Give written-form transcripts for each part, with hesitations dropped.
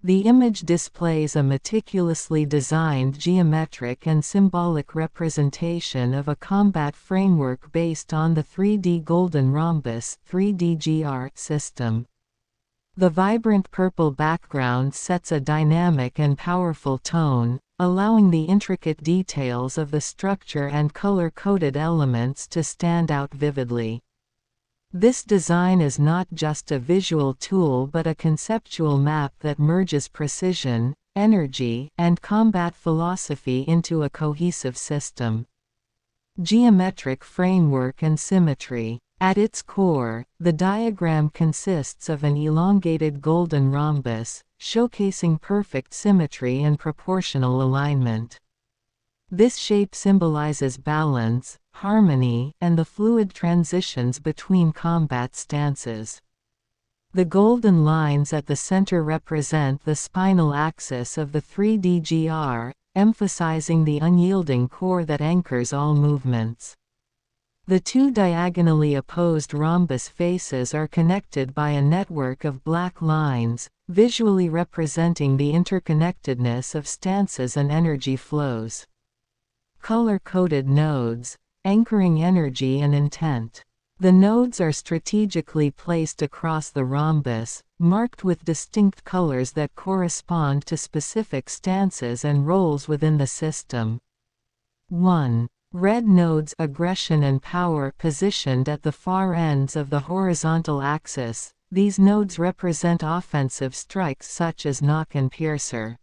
The image displays a meticulously designed geometric and symbolic representation of a combat framework based on the 3D Golden Rhombus (3DGR) system. The vibrant purple background sets a dynamic and powerful tone, allowing the intricate details of the structure and color-coded elements to stand out vividly. This design is not just a visual tool but a conceptual map that merges precision, energy, and combat philosophy into a cohesive system. Geometric framework and symmetry. At its core, the diagram consists of an elongated golden rhombus, showcasing perfect symmetry and proportional alignment. This shape symbolizes balance, harmony, and the fluid transitions between combat stances. The golden lines at the center represent the spinal axis of the 3DGR, emphasizing the unyielding core that anchors all movements. The two diagonally opposed rhombus faces are connected by a network of black lines, visually representing the interconnectedness of stances and energy flows. Color-coded nodes, anchoring energy and intent. The nodes are strategically placed across the rhombus, marked with distinct colors that correspond to specific stances and roles within the system. 1. Red nodes, aggression and power, positioned at the far ends of the horizontal axis. These nodes represent offensive strikes such as knock and piercer.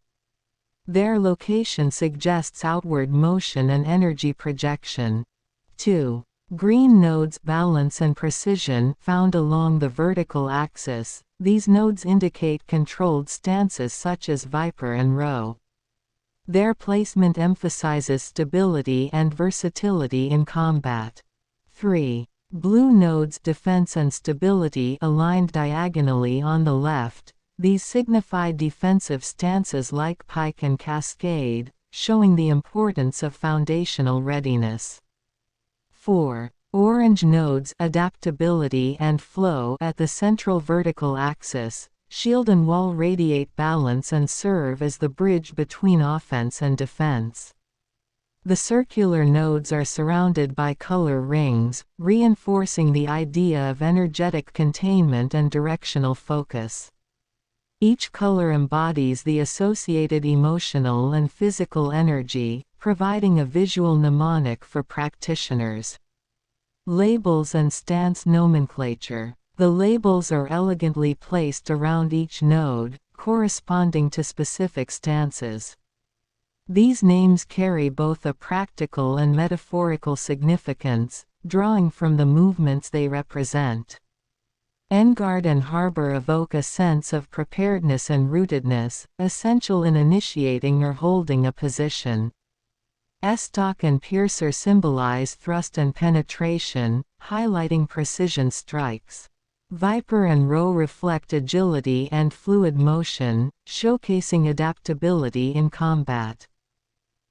Their location suggests outward motion and energy projection. 2. Green nodes, balance and precision, found along the vertical axis. These nodes indicate controlled stances such as Viper and Row. Their placement emphasizes stability and versatility in combat. 3. Blue nodes, defense and stability, aligned diagonally on the left. These signify defensive stances like pike and cascade, showing the importance of foundational readiness. 4. Orange nodes, adaptability and flow, at the central vertical axis. Shield and wall radiate balance and serve as the bridge between offense and defense. The circular nodes are surrounded by color rings, reinforcing the idea of energetic containment and directional focus. Each color embodies the associated emotional and physical energy, providing a visual mnemonic for practitioners. Labels and stance nomenclature. The labels are elegantly placed around each node, corresponding to specific stances. These names carry both a practical and metaphorical significance, drawing from the movements they represent. Enguard and Harbor evoke a sense of preparedness and rootedness, essential in initiating or holding a position. Estoc and Piercer symbolize thrust and penetration, highlighting precision strikes. Viper and Row reflect agility and fluid motion, showcasing adaptability in combat.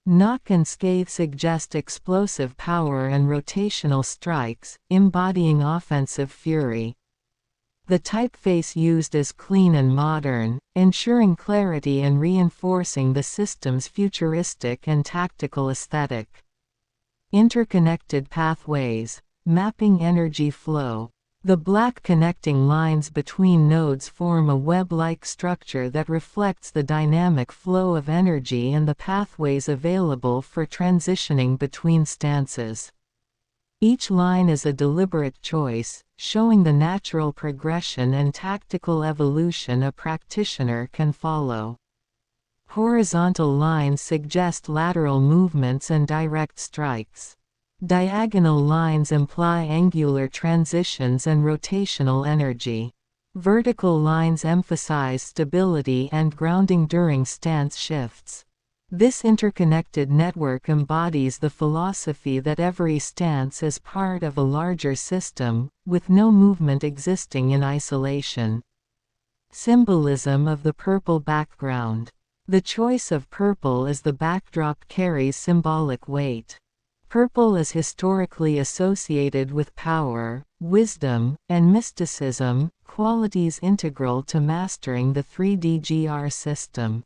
Knock and Scathe suggest explosive power and rotational strikes, embodying offensive fury. The typeface used is clean and modern, ensuring clarity and reinforcing the system's futuristic and tactical aesthetic. Interconnected pathways, mapping energy flow. The black connecting lines between nodes form a web-like structure that reflects the dynamic flow of energy and the pathways available for transitioning between stances. Each line is a deliberate choice, showing the natural progression and tactical evolution a practitioner can follow. Horizontal lines suggest lateral movements and direct strikes. Diagonal lines imply angular transitions and rotational energy. Vertical lines emphasize stability and grounding during stance shifts. This interconnected network embodies the philosophy that every stance is part of a larger system, with no movement existing in isolation. Symbolism of the purple background. The choice of purple as the backdrop carries symbolic weight. Purple is historically associated with power, wisdom, and mysticism, qualities integral to mastering the 3DGR system.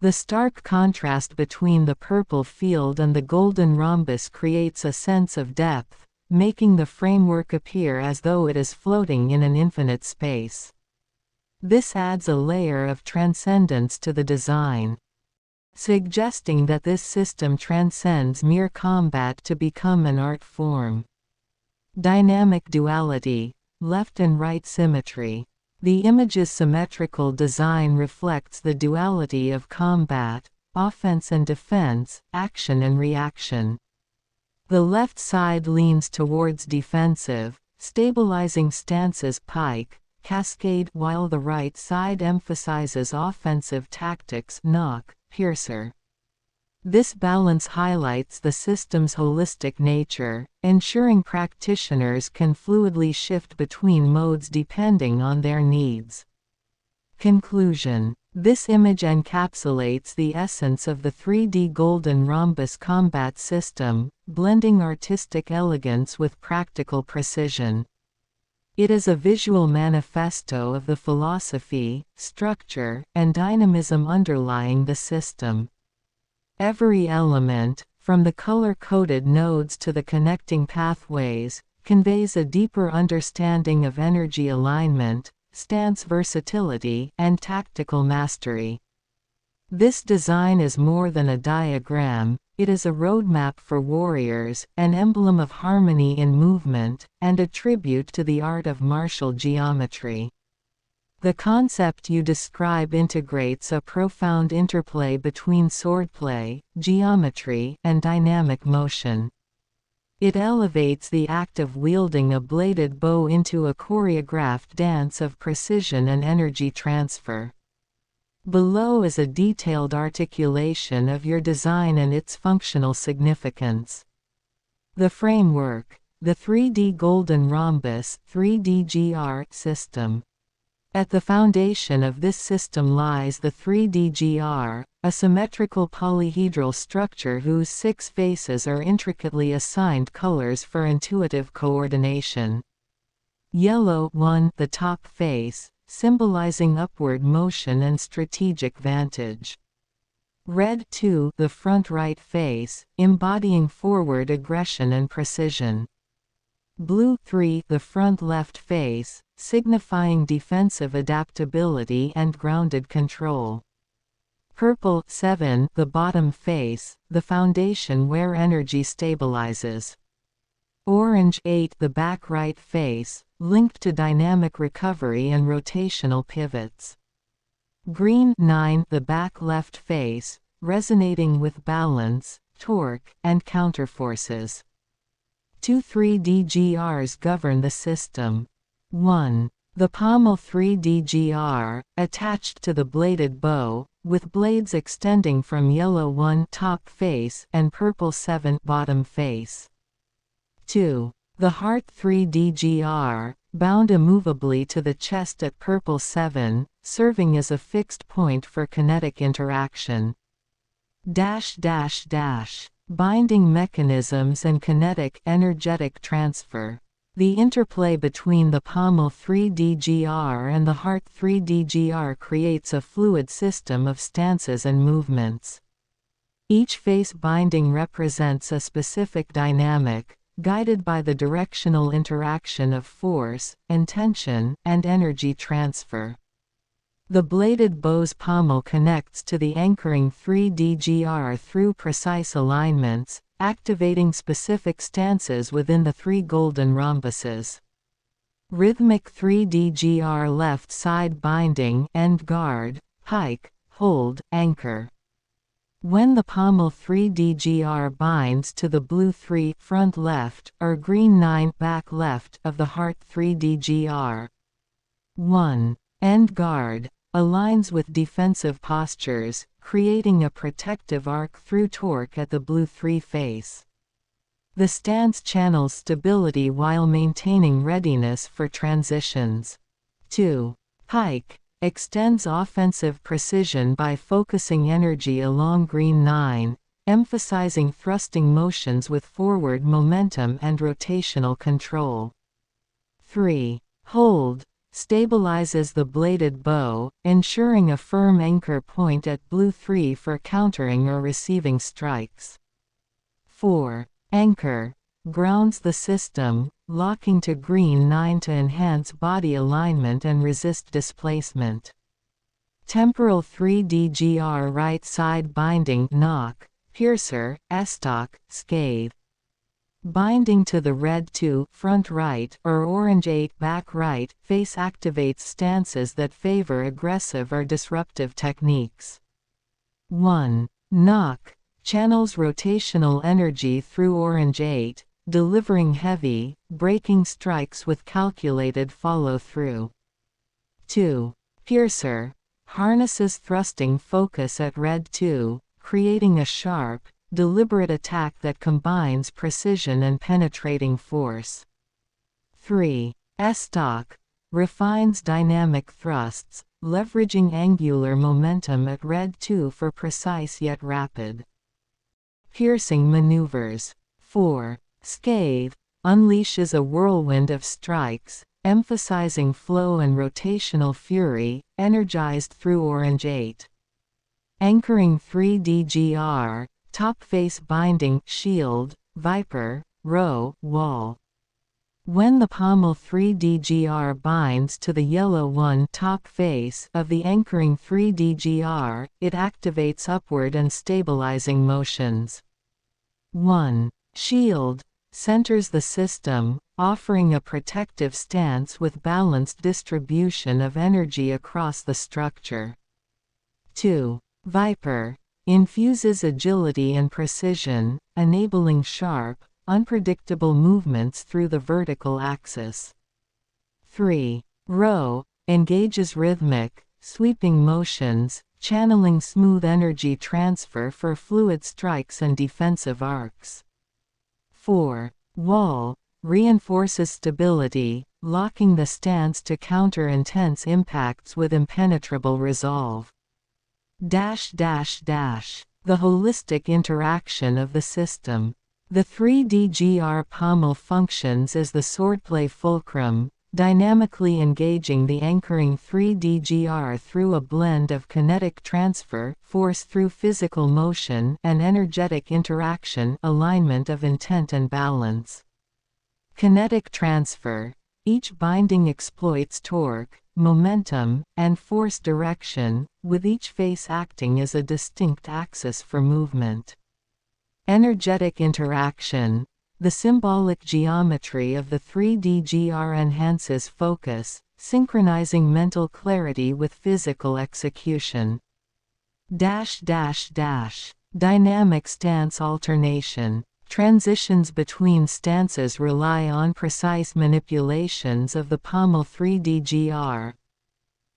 The stark contrast between the purple field and the golden rhombus creates a sense of depth, making the framework appear as though it is floating in an infinite space. This adds a layer of transcendence to the design, suggesting that this system transcends mere combat to become an art form. Dynamic duality, left and right symmetry. The image's symmetrical design reflects the duality of combat, offense and defense, action and reaction. The left side leans towards defensive, stabilizing stances pike, cascade, while the right side emphasizes offensive tactics knock, piercer. This balance highlights the system's holistic nature, ensuring practitioners can fluidly shift between modes depending on their needs. Conclusion. This image encapsulates the essence of the 3D Golden Rhombus combat system, blending artistic elegance with practical precision. It is a visual manifesto of the philosophy, structure, and dynamism underlying the system. Every element, from the color-coded nodes to the connecting pathways, conveys a deeper understanding of energy alignment, stance versatility, and tactical mastery. This design is more than a diagram, it is a roadmap for warriors, an emblem of harmony in movement, and a tribute to the art of martial geometry. The concept you describe integrates a profound interplay between swordplay, geometry, and dynamic motion. It elevates the act of wielding a bladed bow into a choreographed dance of precision and energy transfer. Below is a detailed articulation of your design and its functional significance. The framework, the 3D Golden Rhombus 3DGR system. At the foundation of this system lies the 3DGR, a symmetrical polyhedral structure whose 6 faces are intricately assigned colors for intuitive coordination. Yellow 1, the top face, symbolizing upward motion and strategic vantage. Red 2, the front right face, embodying forward aggression and precision. Blue 3, the front left face, signifying defensive adaptability and grounded control. Purple 7, the bottom face, the foundation where energy stabilizes. Orange 8, the back right face, linked to dynamic recovery and rotational pivots. Green 9, the back left face, resonating with balance, torque, and counterforces. 2 3DGRs govern the system. 1. The pommel 3DGR, attached to the bladed bow, with blades extending from yellow 1 top face and purple 7 bottom face. 2. The heart 3DGR, bound immovably to the chest at purple 7, serving as a fixed point for kinetic interaction. Binding mechanisms and kinetic energetic transfer. The interplay between the pommel 3DGR and the heart 3DGR creates a fluid system of stances and movements. Each face binding represents a specific dynamic, guided by the directional interaction of force, intention, and energy transfer. The bladed bow's pommel connects to the anchoring 3DGR through precise alignments, activating specific stances within the 3 golden rhombuses. Rhythmic 3DGR left side binding, end guard, pike, hold, anchor. When the pommel 3DGR binds to the blue 3 front left or green 9 back left of the heart 3DGR. 1. End guard, aligns with defensive postures, creating a protective arc through torque at the blue 3 face. The stance channels stability while maintaining readiness for transitions. 2. Pike, extends offensive precision by focusing energy along green 9, emphasizing thrusting motions with forward momentum and rotational control. 3. Hold stabilizes the bladed bow, ensuring a firm anchor point at blue 3 for countering or receiving strikes. 4. Anchor grounds the system, locking to green 9 to enhance body alignment and resist displacement. Temporal 3DGR right side binding knock, piercer, estoc, scathe. Binding to the red 2 front right or orange 8 back right face activates stances that favor aggressive or disruptive techniques. 1. Knock channels rotational energy through orange 8, delivering heavy, braking strikes with calculated follow-through. 2. Piercer harnesses thrusting focus at red 2, creating a sharp, deliberate attack that combines precision and penetrating force. 3. Estoc refines dynamic thrusts, leveraging angular momentum at red 2 for precise yet rapid piercing maneuvers. 4. Scathe unleashes a whirlwind of strikes, emphasizing flow and rotational fury, energized through orange 8. Anchoring 3DGR top face binding shield, viper, row, wall. When the pommel 3DGR binds to the yellow 1 top face of the anchoring 3DGR, it activates upward and stabilizing motions. 1. Shield centers the system, offering a protective stance with balanced distribution of energy across the structure. 2. Viper infuses agility and precision, enabling sharp, unpredictable movements through the vertical axis. 3. Row engages rhythmic, sweeping motions, channeling smooth energy transfer for fluid strikes and defensive arcs. 4. Wall reinforces stability, locking the stance to counter intense impacts with impenetrable resolve. The holistic interaction of the system. The 3DGR pommel functions as the swordplay fulcrum, dynamically engaging the anchoring 3DGR through a blend of kinetic transfer, force through physical motion, and energetic interaction, alignment of intent and balance. Kinetic transfer. Each binding exploits torque, momentum, and force direction, with each face acting as a distinct axis for movement. Energetic interaction. The symbolic geometry of the 3DGR enhances focus, synchronizing mental clarity with physical execution. Dynamic stance alternation. Transitions between stances rely on precise manipulations of the pommel 3DGR.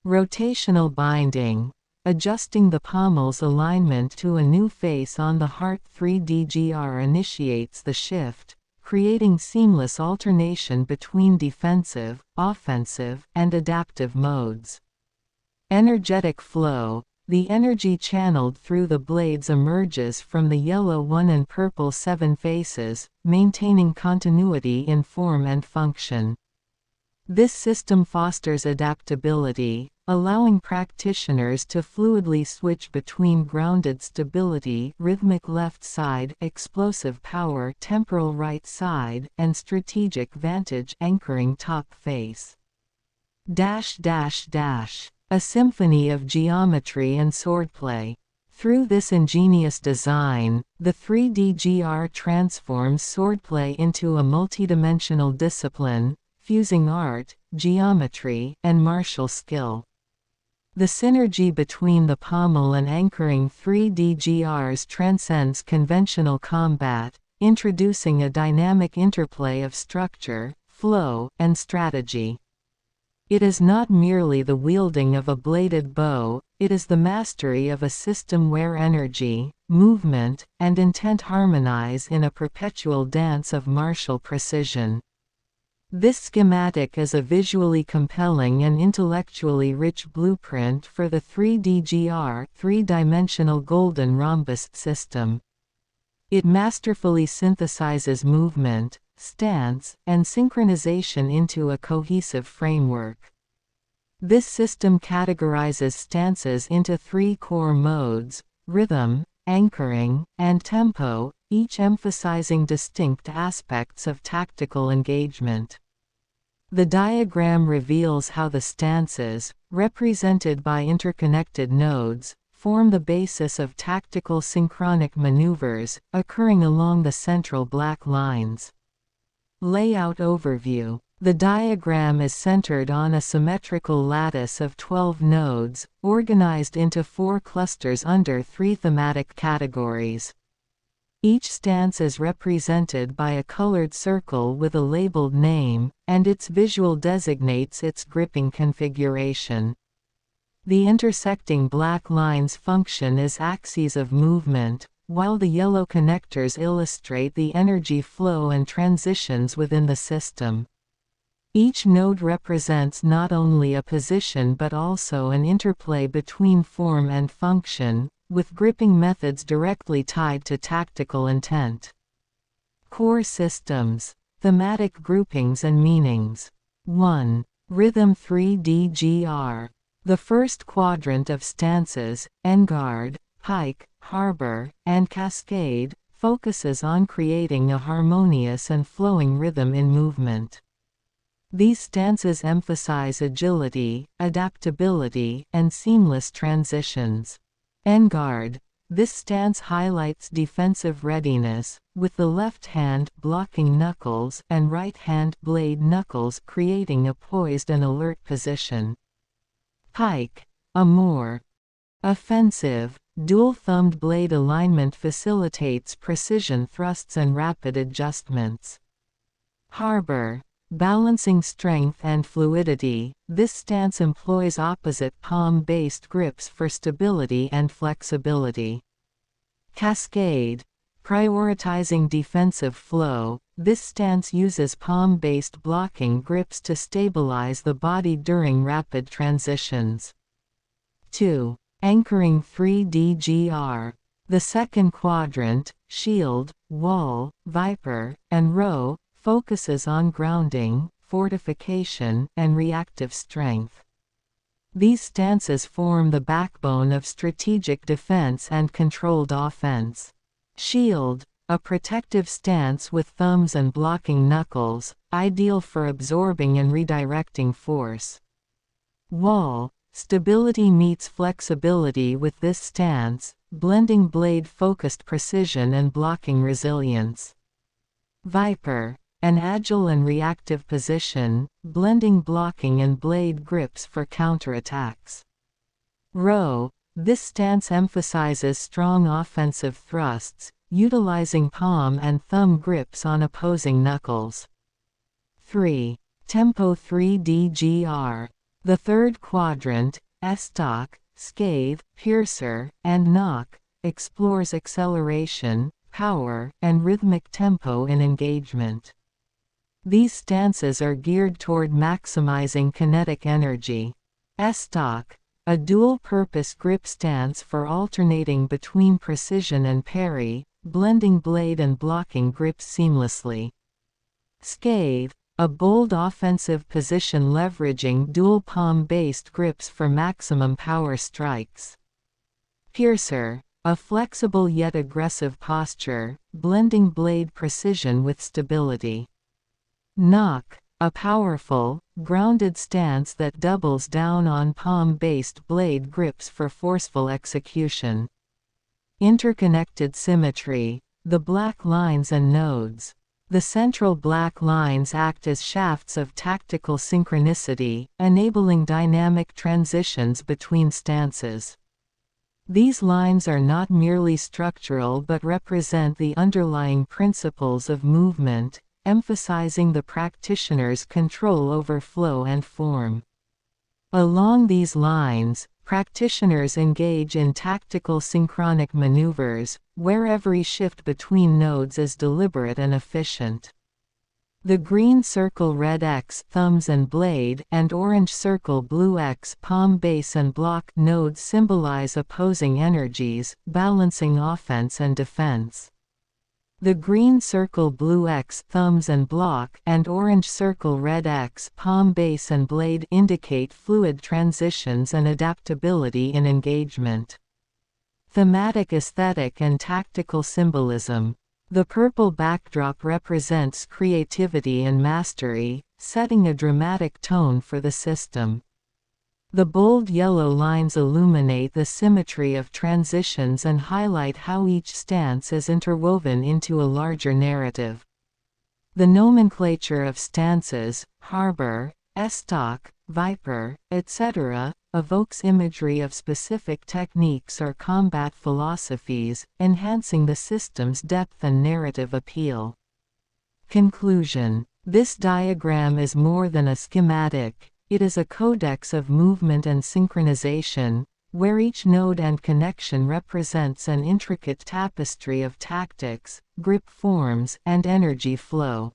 Rotational binding. Adjusting the pommel's alignment to a new face on the heart 3DGR initiates the shift, creating seamless alternation between defensive, offensive, and adaptive modes. Energetic flow. The energy channeled through the blades emerges from the yellow 1 and purple 7 faces, maintaining continuity in form and function. This system fosters adaptability, allowing practitioners to fluidly switch between grounded stability, rhythmic left side, explosive power, temporal right side, and strategic vantage, anchoring top face. A symphony of geometry and swordplay. Through this ingenious design, the 3DGR transforms swordplay into a multidimensional discipline, fusing art, geometry, and martial skill. The synergy between the pommel and anchoring 3DGRs transcends conventional combat, introducing a dynamic interplay of structure, flow, and strategy. It is not merely the wielding of a bladed bow, it is the mastery of a system where energy, movement, and intent harmonize in a perpetual dance of martial precision. This schematic is a visually compelling and intellectually rich blueprint for the 3DGR three-dimensional golden rhombus system. It masterfully synthesizes movement, stance, and synchronization into a cohesive framework. This system categorizes stances into 3 core modes: rhythm, anchoring, and tempo, each emphasizing distinct aspects of tactical engagement. The diagram reveals how the stances, represented by interconnected nodes, form the basis of tactical synchronic maneuvers, occurring along the central black lines. Layout overview. The diagram is centered on a symmetrical lattice of 12 nodes, organized into 4 clusters under 3 thematic categories. Each stance is represented by a colored circle with a labeled name, and its visual designates its gripping configuration. The intersecting black lines function as axes of movement, while the yellow connectors illustrate the energy flow and transitions within the system. Each node represents not only a position but also an interplay between form and function, with gripping methods directly tied to tactical intent. Core systems. Thematic groupings and meanings. 1. Rhythm 3DGR. The first quadrant of stances, en-garde, pike, harbor, and cascade, focuses on creating a harmonious and flowing rhythm in movement. These stances emphasize agility, adaptability, and seamless transitions. En-garde. This stance highlights defensive readiness, with the left hand blocking knuckles and right hand blade knuckles creating a poised and alert position. Pike. A more offensive, dual-thumbed blade alignment facilitates precision thrusts and rapid adjustments. Harbor. Balancing strength and fluidity, this stance employs opposite palm-based grips for stability and flexibility. Cascade. Prioritizing defensive flow, this stance uses palm-based blocking grips to stabilize the body during rapid transitions. 2. Anchoring 3DGR. The second quadrant, shield, wall, viper, and row, focuses on grounding, fortification, and reactive strength. These stances form the backbone of strategic defense and controlled offense. Shield. A protective stance with thumbs and blocking knuckles, ideal for absorbing and redirecting force. Wall. Stability meets flexibility with this stance, blending blade-focused precision and blocking resilience. Viper. An agile and reactive position, blending blocking and blade grips for counterattacks. Row. This stance emphasizes strong offensive thrusts, utilizing palm and thumb grips on opposing knuckles. 3. Tempo 3DGR. The third quadrant, estoc, scathe, piercer, and knock, explores acceleration, power, and rhythmic tempo in engagement. These stances are geared toward maximizing kinetic energy. Estoc. A dual-purpose grip stance for alternating between precision and parry, blending blade and blocking grips seamlessly. Scathe. A bold offensive position leveraging dual palm-based grips for maximum power strikes. Piercer. A flexible yet aggressive posture, blending blade precision with stability. Knock. A powerful, grounded stance that doubles down on palm-based blade grips for forceful execution. Interconnected symmetry. The black lines and nodes. The central black lines act as shafts of tactical synchronicity, enabling dynamic transitions between stances. These lines are not merely structural but represent the underlying principles of movement, emphasizing the practitioner's control over flow and form. Along these lines, practitioners engage in tactical synchronic maneuvers, where every shift between nodes is deliberate and efficient. The green circle red X thumbs and blade and orange circle blue X palm base and block nodes symbolize opposing energies, balancing offense and defense. The green circle blue X thumbs and block and orange circle red X palm base and blade indicate fluid transitions and adaptability in engagement. Thematic aesthetic and tactical symbolism. The purple backdrop represents creativity and mastery, setting a dramatic tone for the system. The bold yellow lines illuminate the symmetry of transitions and highlight how each stance is interwoven into a larger narrative. The nomenclature of stances, harbor, estoc, viper, etc., evokes imagery of specific techniques or combat philosophies, enhancing the system's depth and narrative appeal. Conclusion. This diagram is more than a schematic. It is a codex of movement and synchronization, where each node and connection represents an intricate tapestry of tactics, grip forms, and energy flow.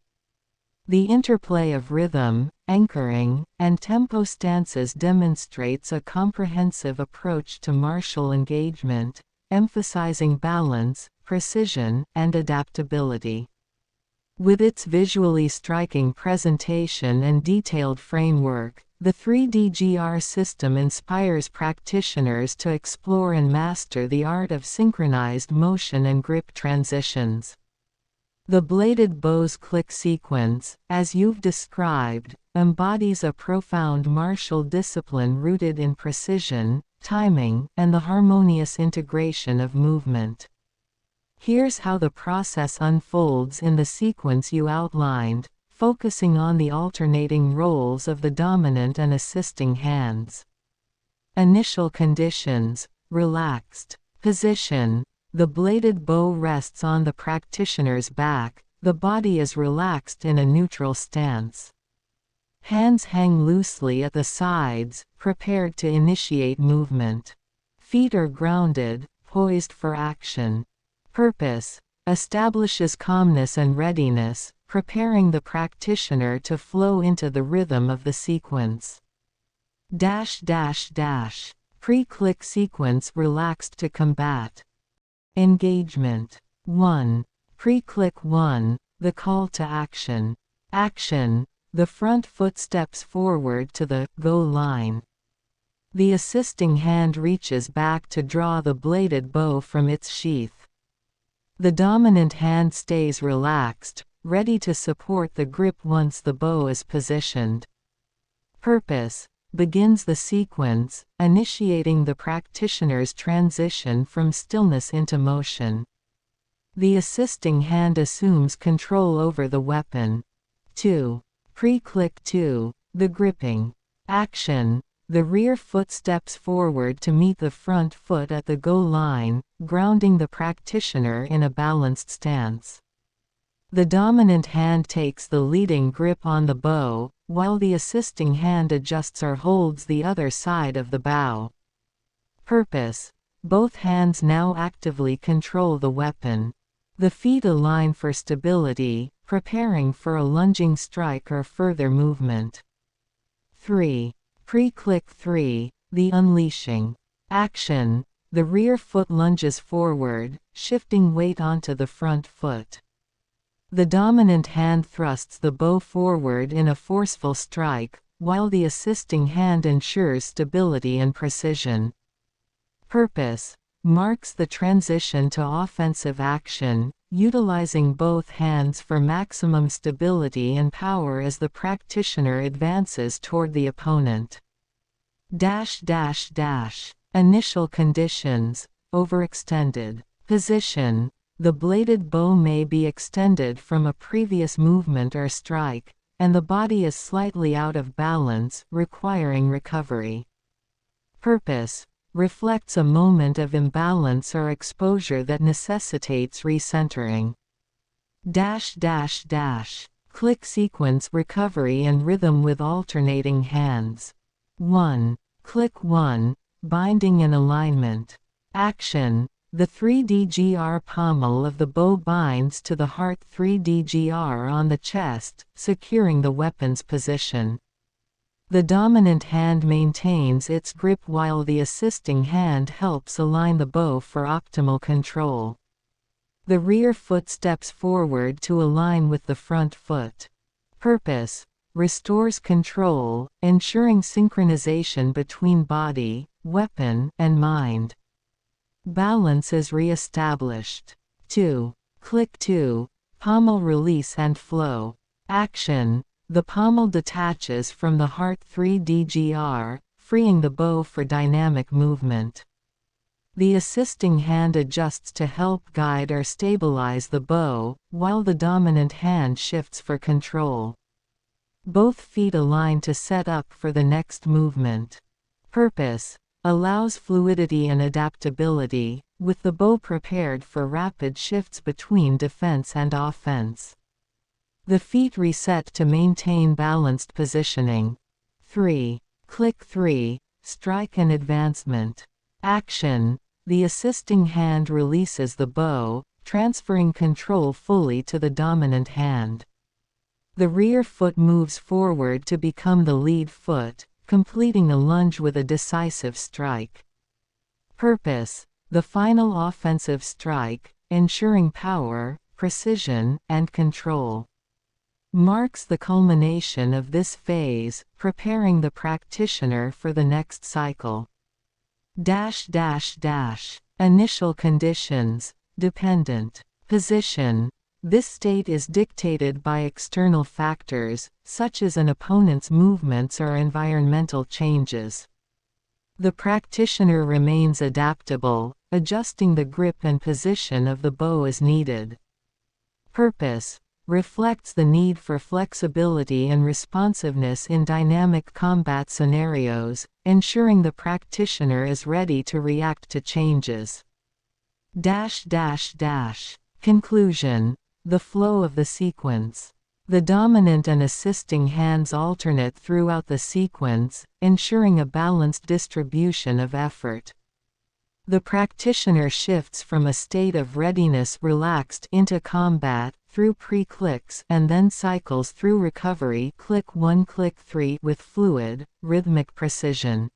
The interplay of rhythm, anchoring, and tempo stances demonstrates a comprehensive approach to martial engagement, emphasizing balance, precision, and adaptability. With its visually striking presentation and detailed framework, the 3D-GR system inspires practitioners to explore and master the art of synchronized motion and grip transitions. The bladed bow's click sequence, as you've described, embodies a profound martial discipline rooted in precision, timing, and the harmonious integration of movement. Here's how the process unfolds in the sequence you outlined, focusing on the alternating roles of the dominant and assisting hands. Initial conditions: relaxed position. The bladed bow rests on the practitioner's back, the body is relaxed in a neutral stance. Hands hang loosely at the sides, prepared to initiate movement. Feet are grounded, poised for action. Purpose: establishes calmness and readiness, preparing the practitioner to flow into the rhythm of the sequence. Pre-click sequence relaxed to combat. Engagement. 1. Pre-click 1, the call to action. Action: the front foot steps forward to the go line. The assisting hand reaches back to draw the bladed bow from its sheath. The dominant hand stays relaxed, ready to support the grip once the bow is positioned. Purpose: begins the sequence, initiating the practitioner's transition from stillness into motion. The assisting hand assumes control over the weapon. 2. Pre-click 2, the gripping. Action: the rear foot steps forward to meet the front foot at the go line, grounding the practitioner in a balanced stance. The dominant hand takes the leading grip on the bow, while the assisting hand adjusts or holds the other side of the bow. Purpose: both hands now actively control the weapon. The feet align for stability, preparing for a lunging strike or further movement. 3. Pre-click 3, the unleashing. Action: the rear foot lunges forward, shifting weight onto the front foot. The dominant hand thrusts the bow forward in a forceful strike, while the assisting hand ensures stability and precision. Purpose: marks the transition to offensive action, utilizing both hands for maximum stability and power as the practitioner advances toward the opponent. Initial conditions: overextended position. The bladed bow may be extended from a previous movement or strike, and the body is slightly out of balance, requiring recovery. Purpose: reflects a moment of imbalance or exposure that necessitates recentering. Click sequence recovery and rhythm with alternating hands. 1. Click 1, binding and alignment. Action: the 3D-GR pommel of the bow binds to the heart 3D-GR on the chest, securing the weapon's position. The dominant hand maintains its grip while the assisting hand helps align the bow for optimal control. The rear foot steps forward to align with the front foot. Purpose: restores control, ensuring synchronization between body, weapon, and mind. Balance is re-established. 2. Click 2. Pommel release and flow. Action: the pommel detaches from the heart 3DGR, freeing the bow for dynamic movement. The assisting hand adjusts to help guide or stabilize the bow, while the dominant hand shifts for control. Both feet align to set up for the next movement. Purpose: allows fluidity and adaptability, with the bow prepared for rapid shifts between defense and offense. The feet reset to maintain balanced positioning. 3. Click 3. Strike and advancement. Action: the assisting hand releases the bow, transferring control fully to the dominant hand. The rear foot moves forward to become the lead foot, completing a lunge with a decisive strike. Purpose: the final offensive strike, ensuring power, precision, and control. Marks the culmination of this phase, preparing the practitioner for the next cycle. Initial conditions: dependent. Position: this state is dictated by external factors, such as an opponent's movements or environmental changes. The practitioner remains adaptable, adjusting the grip and position of the bow as needed. Purpose: reflects the need for flexibility and responsiveness in dynamic combat scenarios, ensuring the practitioner is ready to react to changes. Conclusion: the flow of the sequence. The dominant and assisting hands alternate throughout the sequence, ensuring a balanced distribution of effort. The practitioner shifts from a state of readiness relaxed into combat, through pre-clicks, and then cycles through recovery click 1 click 3 with fluid, rhythmic precision.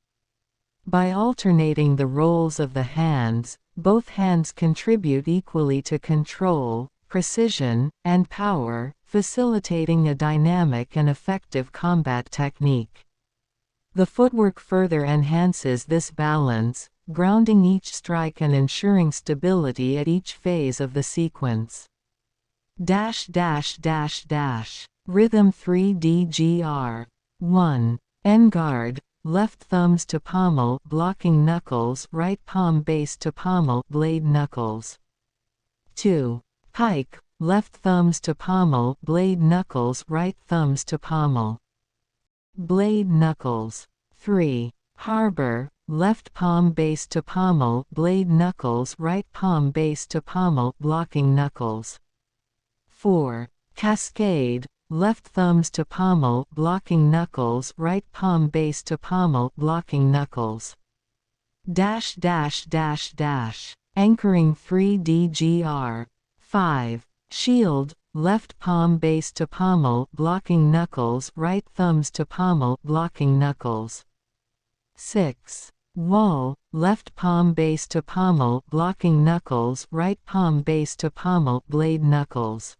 By alternating the roles of the hands, both hands contribute equally to control, precision, and power, facilitating a dynamic and effective combat technique. The footwork further enhances this balance, grounding each strike and ensuring stability at each phase of the sequence. Rhythm 3DGR. 1. N-guard, left thumbs to pommel, blocking knuckles, right palm base to pommel, blade knuckles. 2. Pike, left thumbs to pommel, blade knuckles, right thumbs to pommel, blade knuckles. 3. Harbor, left palm base to pommel, blade knuckles, right palm base to pommel, blocking knuckles. 4. Cascade, left thumbs to pommel, blocking knuckles, right palm base to pommel, blocking knuckles. Anchoring 3DGR. 5. Shield, left palm base to pommel, blocking knuckles, right thumbs to pommel, blocking knuckles. 6. Wall, left palm base to pommel, blocking knuckles, right palm base to pommel, blade knuckles.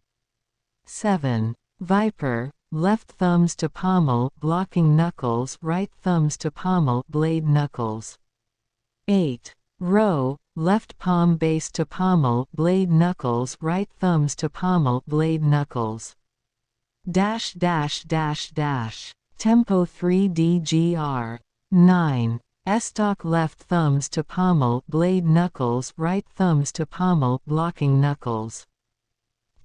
7. Viper, left thumbs to pommel, blocking knuckles, right thumbs to pommel, blade knuckles. 8. Row, left palm base to pommel, blade knuckles, right thumbs to pommel, blade knuckles. Tempo 3DGR. 9. Estock, left thumbs to pommel, blade knuckles, right thumbs to pommel, blocking knuckles.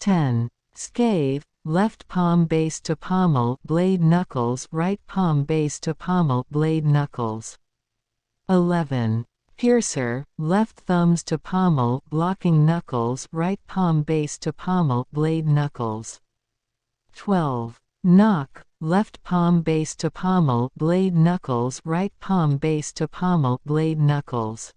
10. Scathe, left palm base to pommel, blade knuckles, right palm base to pommel, blade knuckles. 11. Piercer, left thumbs to pommel, blocking knuckles, right palm base to pommel, blade knuckles. 12. Knock, left palm base to pommel, blade knuckles, right palm base to pommel, blade knuckles.